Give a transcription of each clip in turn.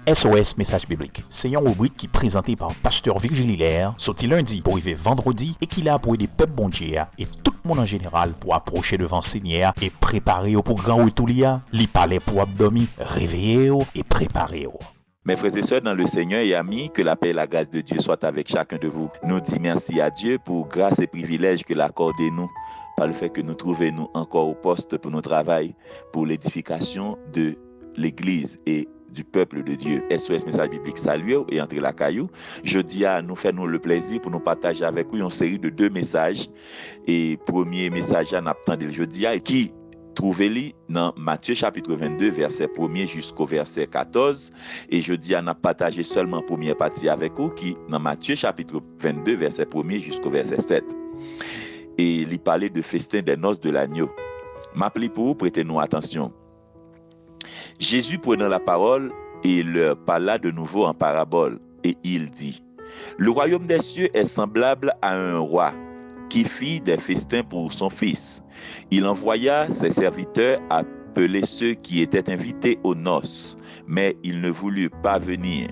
SOS Message Biblique, c'est une rubrique qui est présentée par Pasteur Virgile Hilaire, sorti lundi pour arriver vendredi et qui l'a pour aider peuple bon Dieu et tout le monde en général pour approcher devant Seigneur et préparer pour grand retour li parler pour abdomen, réveiller et préparer. Mes frères et sœurs dans le Seigneur et amis, que la paix et la grâce de Dieu soient avec chacun de vous. Nous disons merci à Dieu pour grâce et privilèges que l'accorde nous, par le fait que nous trouvons encore au poste pour notre travail, pour l'édification de l'Église et du peuple de Dieu. SOS Message Biblique salué et entre la caillou. Jeudi à nous faire le plaisir pour nous partager avec vous une série de 2 messages. Et premier message à n'attendre le jeudi qui trouvez-le dans Matthieu chapitre 22 verset 1er jusqu'au verset 14 et jeudi à n'a partagé seulement première partie avec vous qui dans Matthieu chapitre 22 verset 1er jusqu'au verset 7. Et il parlait de festin des noces de l'agneau. M'appelez pour vous, prêtez-nous attention. Jésus prenant la parole et leur parla de nouveau en parabole et il dit: le royaume des cieux est semblable à un roi qui fit des festins pour son fils. Il envoya ses serviteurs appeler ceux qui étaient invités aux noces, mais ils ne voulurent pas venir.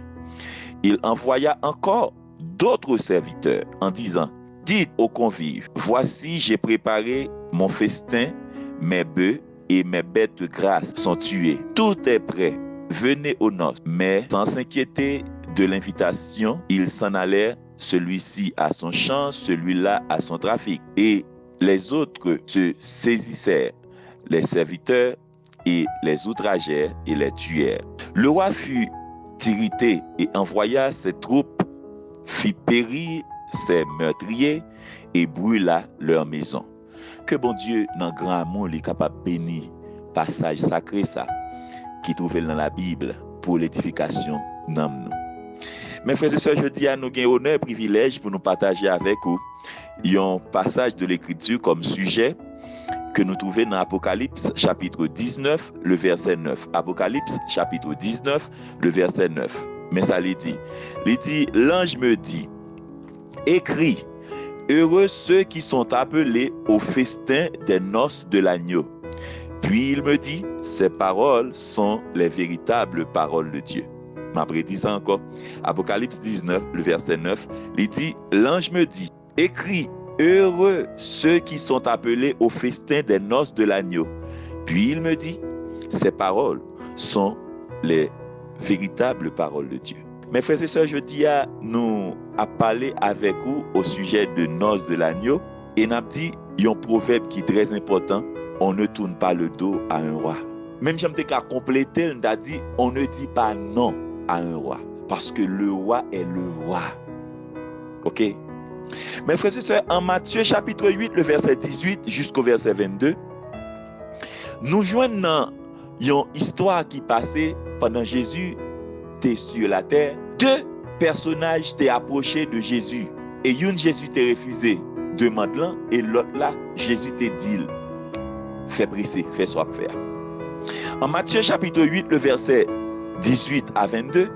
Il envoya encore d'autres serviteurs en disant: dites aux convives, voici j'ai préparé mon festin, mes bœufs et mes bêtes grasses sont tuées. Tout est prêt. Venez aux noces. Mais sans s'inquiéter de l'invitation, ils s'en allèrent, celui-ci à son champ, celui-là à son trafic. Et les autres se saisissèrent, les serviteurs, et les outragèrent et les tuèrent. Le roi fut irrité et envoya ses troupes, fit périr ses meurtriers et brûla leur maison. Que bon Dieu, dans grand amour, est capable de bénir passage sacré ça qui trouvé dans la Bible pour l'édification de nous. Mes frères et sœurs, je dis à nous gain honneur et privilège pour nous partager avec vous un passage de l'Écriture comme sujet que nous trouvons dans Apocalypse chapitre 19, le verset 9. Apocalypse chapitre 19, le verset 9. Mais ça lui dit, l'ange me dit, écris, heureux ceux qui sont appelés au festin des noces de l'agneau. Puis il me dit, ces paroles sont les véritables paroles de Dieu. M'après dit ça encore. Apocalypse 19, le verset 9, il dit, l'ange me dit, écris, heureux ceux qui sont appelés au festin des noces de l'agneau. Puis il me dit, ces paroles sont les véritables paroles de Dieu. Mes frères et sœurs, je dis à nous à parler avec vous au sujet de noces de l'agneau. Et nous avons dit un proverbe qui est très important. On ne tourne pas le dos à un roi. Même si je qu'à compléter, on a dit on ne dit pas non à un roi. Parce que le roi est le roi. Ok? Mes frères et sœurs, en Matthieu chapitre 8, le verset 18 jusqu'au verset 22, nous joignons une histoire qui passait pendant Jésus était sur la terre. 2 personnages t'es approchés de Jésus. Et une Jésus t'est refusé. Demande-là. Et l'autre là, Jésus t'est dit. Fais presser, fais soit faire. En Matthieu chapitre 8, le verset 18 à 22,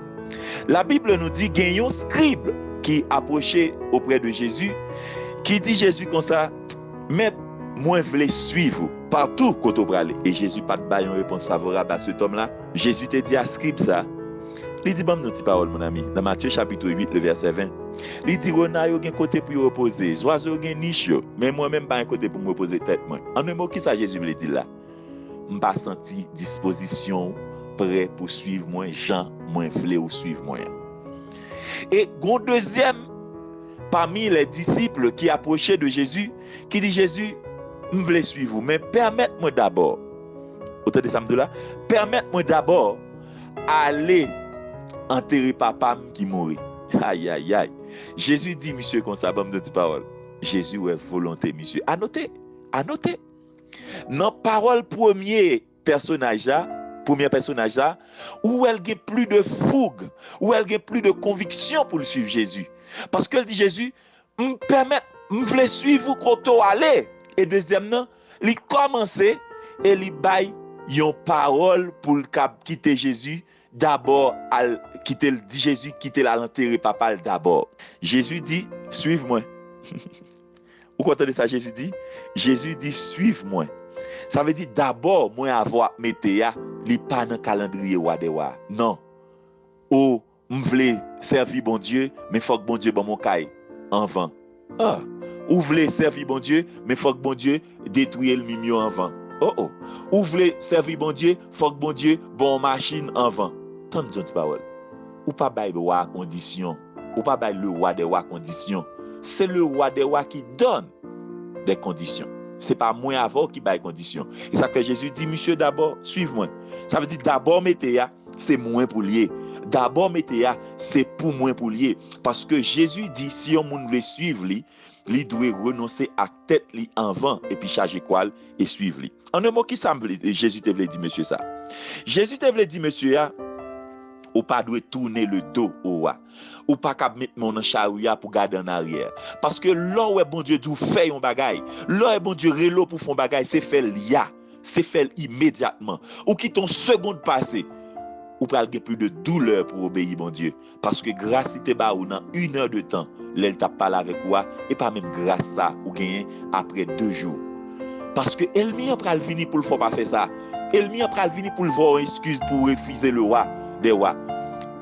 la Bible nous dit qu'il y a un scribe qui approchait auprès de Jésus, qui dit Jésus comme ça, maître, moi je voulais suivre partout quand on aller. Et Jésus pas de bail en réponse favorable à cet homme-là. Jésus te dit à scribe ça. Il dit bon, notre parole, mon ami, dans Matthieu chapitre 8, le verset 20. Il dit renard yo gen côté pour reposer, oiseau gen niche, mais moi-même pas un côté pour me reposer tête moi. En un mot, qui ça Jésus veut dire là? M'pas senti disposition prêt pour suivre moi, Jean, moi vle ou suivre moi. Et gon deuxième parmi les disciples qui approchaient de Jésus, qui dit Jésus, m'vle suivre vous, mais permettez-moi d'abord. Autant de samedi là, permettez-moi d'abord aller enterrer papa qui mourit. Aïe aïe aïe. Jésus dit monsieur comme ça bam de petite parole. Jésus est volonté monsieur. À noter. Dans parole premier personnage là, où elle a plus de fougue, où elle a plus de conviction pour le suivre Jésus. Parce qu'elle dit Jésus, me voulait suivre quand on allait. Et deuxièmement, il commençait et il baille une parole pour quitter Jésus. D'abord, Jésus quitter l'enterrer papa d'abord. Jésus dit, suive-moi. Vous entendez ça, Jésus dit? Jésus dit, suive-moi. Ça veut dire d'abord, moi avoir metté ya, li pas dans calendrier wa de wa. Non. ou m'vle servir bon Dieu, mais faut que bon Dieu bon mon caille en vent. Ah, ou vle servir bon Dieu, mais faut que bon Dieu détruire le mimio en vent. Oh oh. Ou vle servir bon Dieu, faut que bon Dieu bon machine en vent. Tant de parole. Ou pas bail le roi condition. Ou pas bail le roi des rois conditions. C'est le roi des rois qui donne des conditions. C'est pas moi avant qui bail conditions. Et ça que Jésus dit, monsieur, d'abord, suive-moi. Ça veut dire d'abord mettez c'est moins pour lier. D'abord mettez c'est pour moins pour lier. Parce que Jésus dit, si on veut suivre lui, il doit renoncer à tête li en vent et puis charger quoi et suivre lui. En un mot qui ça Jésus te veut dire monsieur ça. Jésus te veut dire monsieur ou pas doit tourner le dos au roi. Ou pas qu'à mettre mon charia pour garder en arrière. Parce que là où bon Dieu dit fait un bagay, là où bon Dieu relo pour faire bagay, c'est fait l'ia, c'est fait immédiatement. Ou qui ton seconde passé, ou pral gen plus de douleur pour obéir bon Dieu. Parce que grâce te ba ou dans 1 heure de temps, l'elle t'a parlé avec toi et pas même grâce ça ou gagné après 2 jours. Parce que Elmi a pral venir pour le faire pas faire ça. Elmi a pral venir pour le voir excuse pour refuser le roi des rois.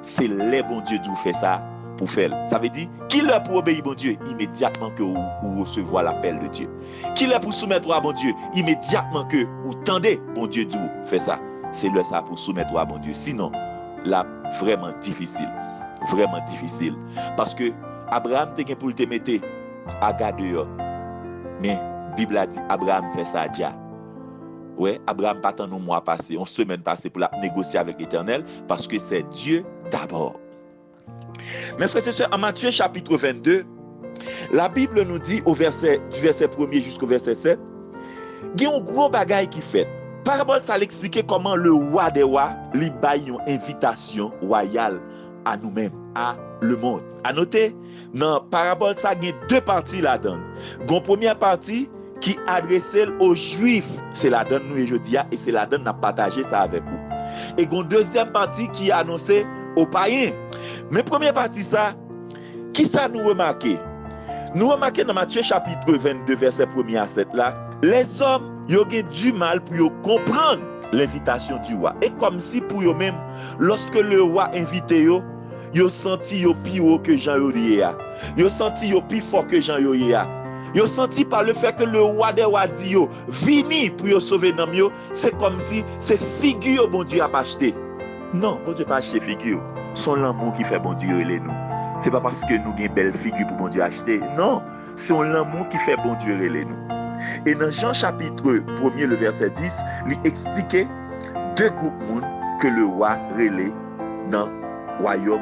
C'est les bon Dieu d'où fait ça pour faire. Ça veut dire qu'il est pour obéir bon Dieu immédiatement que vous recevoir l'appel de Dieu. Qu'il est pour soumettre à bon Dieu immédiatement que vous tendez bon Dieu d'où fait ça. C'est le ça pour soumettre à bon Dieu. Sinon, là vraiment difficile. Vraiment difficile. Parce que Abraham te pour te mettre à garder. Mais Bible a dit Abraham fait ça déjà. Ouais, Abraham pas tant un mois passé, une semaine passée pour la négocier avec l'Éternel parce que c'est Dieu d'abord. Mes frères et sœurs, en Matthieu chapitre 22, la Bible nous dit du verset 1er jusqu'au verset 7, il y a un gros bagaille qui fait. Parabole ça l'expliquer comment le roi des rois lui baille une invitation royale à nous-mêmes, à le monde. À noter, dans parabole ça il y a 2 parties là-dedans. Une première partie qui adressait aux Juifs, c'est la donne nous aujourd'hui et c'est la donne n'a partagé ça avec vous. Et une deuxième partie qui annonçait aux païens. Mais première partie ça, qui ça nous remarqué? Nous remarquons dans Matthieu chapitre 22 verset 1er à 7 là, les hommes ils ont du mal pour comprendre l'invitation du roi. Et comme si pour eux même lorsque le roi invité eux, ils senti yo pire que Jean Yoria. Ils senti yo plus fort que Jean Yoria. Yo senti par le fait que le roi des rois dit yo vini pour yo sauver nam yo, c'est comme si c'est figure bon Dieu a pas acheté. Non, bon Dieu pas acheté figure. Son l'amour qui fait bon Dieu relé nous. C'est pas parce que nous gagne belle figure pour bon Dieu acheter. Non, c'est l'amour qui fait bon Dieu relé nous. Et dans Jean chapitre 1er le verset 10, il expliquait 2 groupes monde que le roi relé dans royaume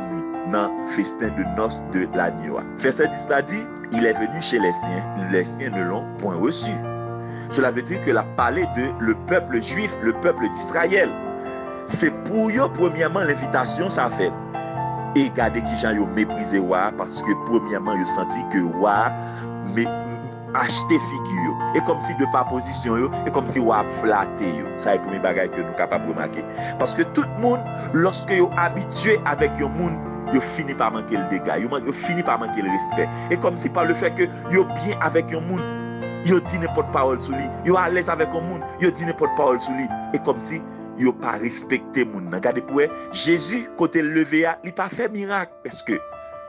dans festin de noces de l'agneau. Verset 10 a dit, il est venu chez les siens ne l'ont point reçu. Cela veut dire que la parlé de le peuple juif, le peuple d'Israël. C'est pour eux, premièrement, l'invitation, ça fait. Et regardez qui gens ont méprisé roi, parce que premièrement, ils ont senti que roi acheté figure. Et comme si de par position, et comme si roi flatté. Ça est le premier bagage que nous sommes capables de remarquer. Parce que tout le monde, lorsque vous habitué avec le monde, vous finissez par manquer le dégât, vous finissez par manquer le respect. Et comme si par le fait que vous bien avec le monde, vous dit n'importe parole sur lui, vous à l'aise avec le monde, vous dit n'importe parole sur lui. Et comme si vous pas respecté le monde. Regardez pour Jésus, côté levé, il n'a pas fait miracle.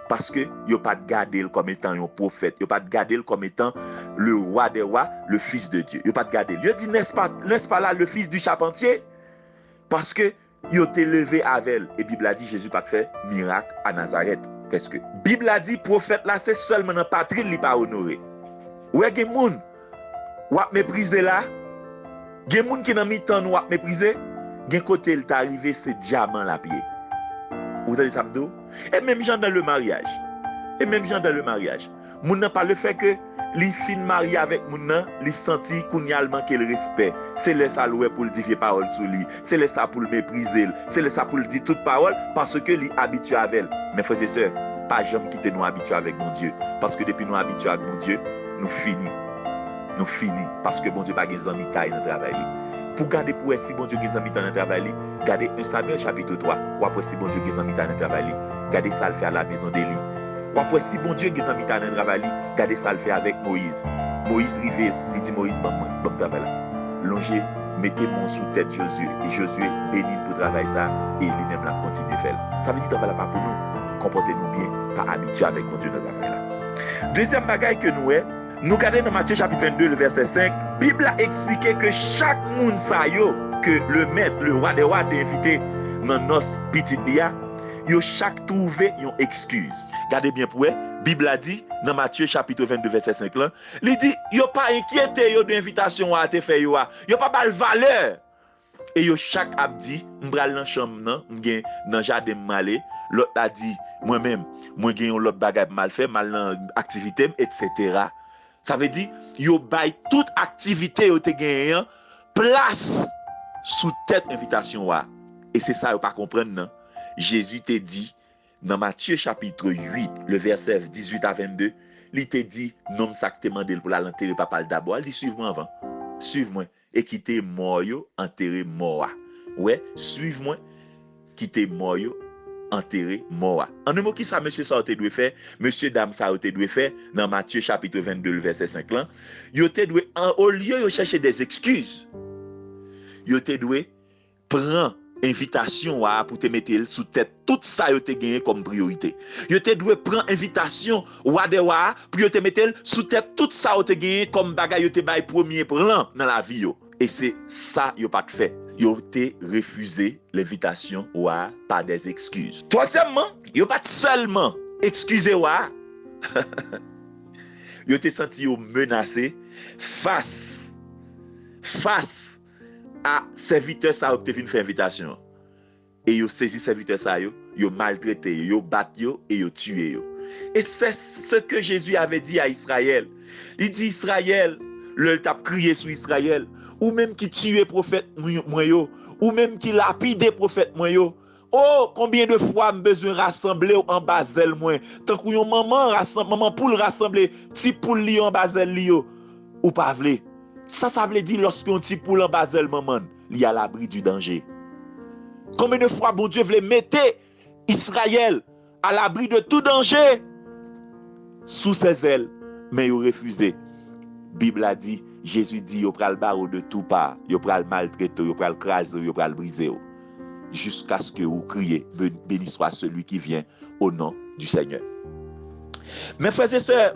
Parce que vous pas gardé comme étant un prophète, vous pas gardé comme étant le roi des rois, le fils de Dieu. Vous pas gardé. Vous dit n'est-ce pas là le fils du charpentier? Parce que vous êtes levé avec elle. Et Bible a dit Jésus pas fait miracle à Nazareth. Qu'est-ce que Bible a dit prophète là c'est seulement dans patrie li pas honoré. Ouais gen moun ou a méprisé là. Gen moun qui dans mi-temps ou a méprisé, gen côté il est arrivé c'est diamant la pied. Vous entendez ça m'dou? Et même gens dans le mariage. Moun nan pas le fait que li fin marié avec moun nan, li senti qu'on y a manqué le respect. C'est le ça loué pour le dire parole sur lui, c'est le ça pour le mépriser, c'est le ça pour le dire toute parole parce que li habitué avec elle. Mes frères et sœurs, pas jamais quitter nous habituer avec mon Dieu parce que depuis nous habitués avec mon Dieu, nous finissons parce que bon Dieu pas des amis caille dans travail. Pour garder pour si bon Dieu des amis dans travail, gardez 1 Samuel chapitre 3, ou après si bon Dieu des amis dans travail, gardez ça le fait à la maison d'Élie. Ou après si bon Dieu des amis dans travail, gardez ça le fait avec Moïse. Moïse rivé, il dit Moïse bon travail là. Longer mettez mon sous tête Josué. Et Josué bénit pour travailler ça et lui-même l'a continué à faire. Ça veut dire que travail là pas pour nous. Comportez-nous bien, pas habitués avec mon Dieu dans le travail là. Deuxième bagaille que nous regardons dans Matthieu chapitre 22, le verset 5, la Bible a expliqué que chaque monde sa yo, que le maître, le roi des rois a invité dans notre petit dia, yo chaque trouvé une excuse. Regardez bien pour eux, Bible a dit dans Matthieu chapitre 22 verset 5 là, il dit yo pas inquiété yo de invitation à te faire yo pas bal valeur. Et yo chaque a dit m'bral dans chambre nan, m'gen dans jardin m'aller, l'autre a dit moi-même, moi gen l'autre bagage mal fait, mal dans activité etc. Ça veut dire yo bay toute activité yo te gen place sous tête invitation wa. Et c'est ça yo pas comprendre non. Jésus te dit dans Matthieu chapitre 8, le verset 18 à 22, il te dit non ça que te mandé pour l'enterrer papa d'abord, il dit suive-moi avant. Suive-moi et quitter mort yo, enterrer mort. Ouais, suive-moi, quitter mort yo, enterrer mort. En un mot qui ça monsieur ça te doit faire, monsieur dame ça te doit faire dans Matthieu chapitre 22 le verset 5 là, yo te doit au lieu de chercher des excuses. Yo te doit prendre invitation pour te mettre sous tête tout ça yo te gagné comme priorité. Yo te doit prendre invitation pour yo te mettre sous tête tout ça yo te gagné comme bagay yo te bay premier plan dans la vie yo. Et c'est ça yo pas fait. Yo te refusé l'invitation par des excuses. Troisièmement, yo pas seulement excusé yo te senti yo menacé face à serviteur ça qui vient faire invitation et yo saisi serviteur ça yo maltraité yo bat yo et yo tué yo. Et c'est ce que Jésus avait dit à Israël. Il dit Israël, le t'a crié sur Israël ou même qui tuait prophète moi yo ou même qui lapidait prophète moi yo. Oh, combien de fois me besoin rassembler en Basel moi tant que yon maman poule rassembler ti poule li en Basel li yo ou pas vle. Ça veut dire lorsqu'on petit poule en Basel maman, il y a l'abri du danger. Combien de fois bon Dieu voulait mettre Israël à l'abri de tout danger sous ses ailes, mais il a refusé. Bible a dit, Jésus dit, il pral barreau de tout part, il pral maltraiter, il pral craser, il pral briser. Jusqu'à ce que vous criez, béni soit celui qui vient au nom du Seigneur. Mes frères et sœurs,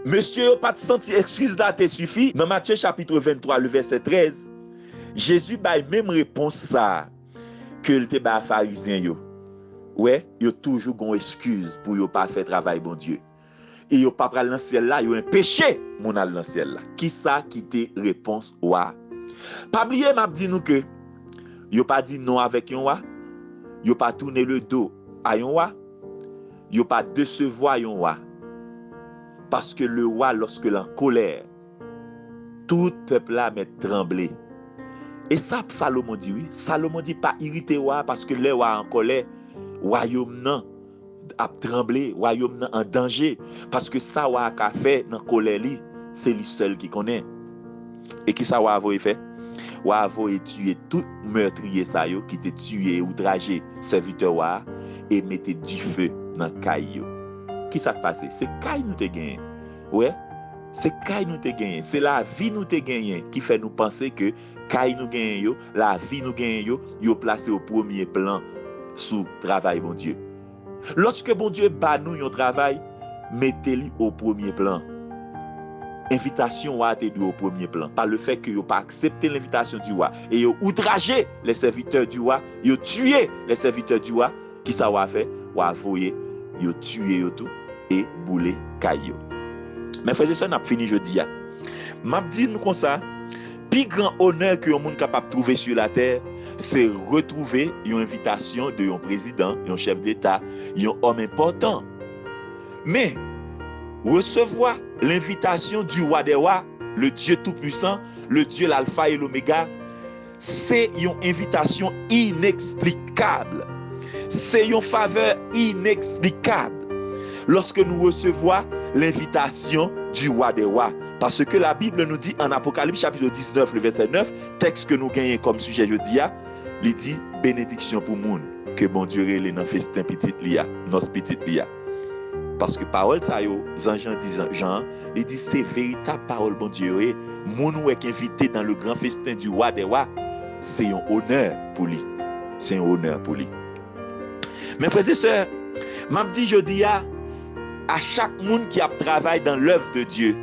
monsieur, pas de senti excuse là, te suffit. Dans Matthieu chapitre 23, le verset 13, Jésus a même réponse ça que le te ba pharisien yo. Ouais, yo toujours gon excuse pour yo pas faire travail bon Dieu. Et yo pas pral dans ciel là, yo un péché mon al dans ciel là. Qui ça qui te réponse wa? Pas oublier m'a dit nous que yo pas dit non avec yon wa. Yo pas tourner le dos à yon wa. Yo pas décevoir yon wa. Parce que le roi, lorsque l'en colère, tout peuple là met tremblé. Et ça, Salomon dit oui. Salomon dit pas irrité roi parce que le roi en colère, royaume nan a tremblé, royaume nan en danger. Parce que ça roi a fait dans colère li, c'est lui seul qui connaît. Et qui ça roi a fait? Roi a tué tout meurtrier ça yo qui te tué, outragé serviteur roi et mettait du feu dans caillou. Qui ça passé? C'est caille nous te gagné. Ouais, c'est caille nous te gagné. C'est la vie nous te gagné qui fait nous penser que caille nous gagné yo, la vie nous gagné yo placé au premier plan sous travail bon Dieu. Lorsque bon Dieu bat nous un travail, mettez-le au premier plan. Invitation a été au premier plan par le fait que yo pas accepté l'invitation du roi et yo outragé les serviteurs du roi, yo tué les serviteurs du roi. Qui ça va fait? Wa voyer yo tué yo tout et boulé caillou. Mes frères et sœurs, n'a fini jeudi a. M'a dit nous comme ça, plus grand honneur que un monde capable trouver sur la terre, c'est retrouver une invitation de un président, un chef d'État, un homme important. Mais recevoir l'invitation du roi des rois, le Dieu tout-puissant, le Dieu l'alpha et l'oméga, c'est une invitation inexplicable. C'est une faveur inexplicable lorsque nous recevons l'invitation du roi des rois. Parce que la Bible nous dit en Apocalypse chapitre 19, le verset 9, texte que nous gagnons comme sujet jeudi, il dit bénédiction pour monde que bon Dieu relève dans festin petit lia, notre petit lia. Parce que parole ça yo, Jean dit Jean, il dit c'est véritable parole bon Dieu Moun ou est invité dans le grand festin du roi des rois, c'est un honneur pour lui. C'est un honneur pour lui. Mes frères et sœurs, m'a dit jodi à chaque monde qui a travaillé dans l'œuvre de Dieu,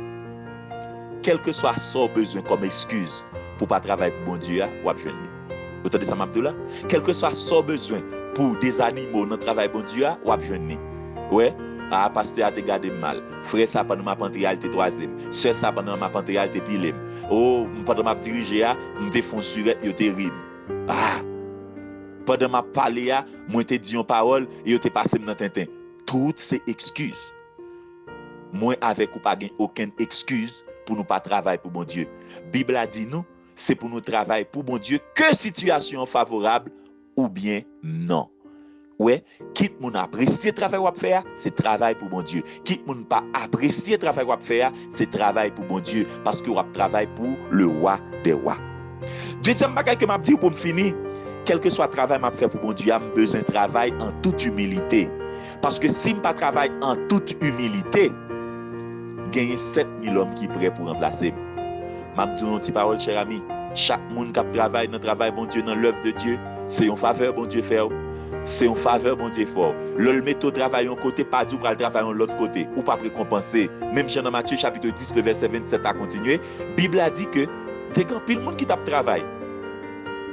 quel que soit son besoin comme excuse pour pas travailler pour bon Dieu, ou à jeûner. Vous entendez ça, Mabdoula? Quel que soit son besoin pour des animaux dans travail bon Dieu, ou à jeûner. Ouais. Ah, pasteur a te gardé mal. Frère ça pendant ma pantériale te troisième. Sœur ça pendant ma pantériale te pilem. Oh, pendant ma diriger a, m'te font surette yo te rime. Ah. Pendant ma parler a, moi te dit une parole et yo te passé dans tintin. Toutes ces excuses. Moi avec ou pas gain aucune excuse pour nous pas travailler pour bon Dieu. Bible a dit nous, c'est pour nous travailler pour bon Dieu que situation favorable ou bien non. Ouais, quitte moun apprécier le travail qu'on faire, c'est travail pour bon Dieu. Quitte moun pas apprécier le travail qu'on faire, c'est travail pour bon Dieu parce que on travaille pour le roi des rois. Deuxième bagage que m'a dit pour me finir, quel que soit le travail m'a fait pour bon Dieu, j'ai besoin de travail en toute humilité. Parce que si je pas travaille en toute humilité, gagner 7000 hommes qui sont prêts pour remplacer. M'a dit une petite parole cher ami, chaque monde qui travaille dans le travail bon Dieu dans l'œuvre de Dieu, c'est une faveur bon Dieu fait. C'est une faveur, bon Dieu, fort. Le métaux travaille un côté, pas du pour le travail de l'autre côté, ou pas récompenser. Même Jean dans Matthieu chapitre 10, le verset 27 a continué. Bible a dit que, t'es grand pile monde qui tape travail.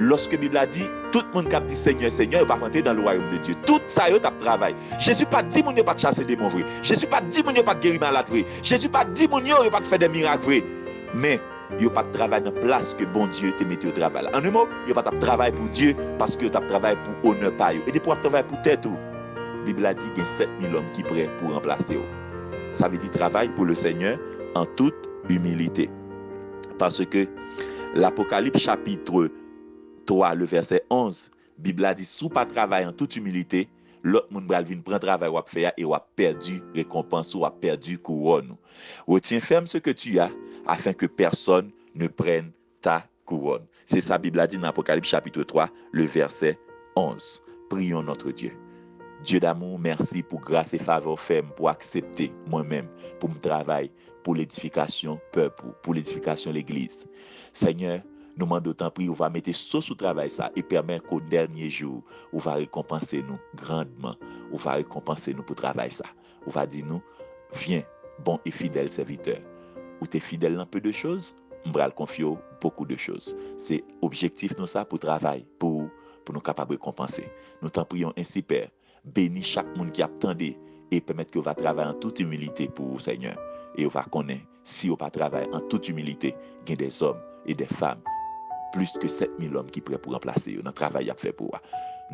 Lorsque Bible a dit, tout le monde qui a dit Seigneur, Seigneur, il va rentrer dans le royaume de Dieu. Tout ça, il tape travail. Jésus pas dit, mon Dieu, pas de chasser des démons vrais. Jésus pas dit, mon Dieu, pas de guérir malade vrai. Jésus pas dit, mon Dieu, il pas de faire des miracles vrais. Mais, il n'y a pas de travail dans la place que bon Dieu te mette au travail. En un mot, il n'y a pas de travail pour Dieu parce que tu as travail pour honneur par eux. Et pour travail pour tête. La Bible a dit qu'il y a 7000 hommes qui sont prêts pour remplacer eux. Ça veut dire travail pour le Seigneur en toute humilité. Parce que l'Apocalypse chapitre 3, le verset 11, la Bible a dit, si vous ne travaillez pas en toute humilité, l'autre monde va venir prendre travail ou faire et ou a perdu récompense ou a perdu couronne. Retiens ferme ce que tu as afin que personne ne prenne ta couronne. C'est ça la Bible a dit dans Apocalypse chapitre 3, le verset 11. Prions notre Dieu. Dieu d'amour, merci pour grâce et faveur ferme pour accepter moi-même, pour me travailler, pour l'édification peuple, pour l'édification de l'église. Seigneur, nous demandons tant prier, on va mettre sauce sous travail ça et permettre qu'au dernier jour, on va récompenser nous grandement, on va récompenser nous pour travail ça. On va dire nous, viens, bon et fidèle serviteur. Ou tu es fidèle dans peu de choses, on va le confier beaucoup de choses. C'est objectif nous ça pour travail, pour nous capables de récompenser. Nous t'en prions ainsi, Père. Bénis chaque monde qui attendait et permettre qu'on va travailler en toute humilité pour vous, Seigneur. Et on va connaître, si on va travailler en toute humilité, il y a des hommes et des femmes, plus que 7000 hommes qui sont prêts pour remplacer notre travail à faire pour vous.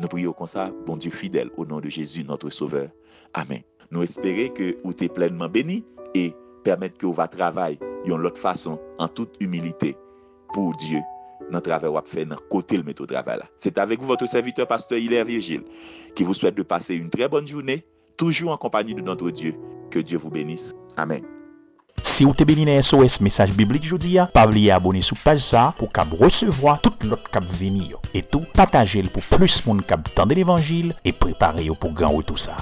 Nous prions comme ça, bon Dieu fidèle, au nom de Jésus, notre Sauveur. Amen. Nous espérons que vous êtes pleinement bénis et permettre que vous va travailler de l'autre façon, en toute humilité, pour Dieu, dans le travail qu'on fait, dans le côté le méthode de travail. C'est avec vous, votre serviteur, pasteur Hilaire Virgile, qui vous souhaite de passer une très bonne journée, toujours en compagnie de notre Dieu. Que Dieu vous bénisse. Amen. Si vous te bénissez SOS message biblique aujourd'hui, pas oublier abonner sur page ça pour recevoir toute l'autre cap venir et tout partager pour plus monde cap tendre l'évangile et préparer pour grand retour ça.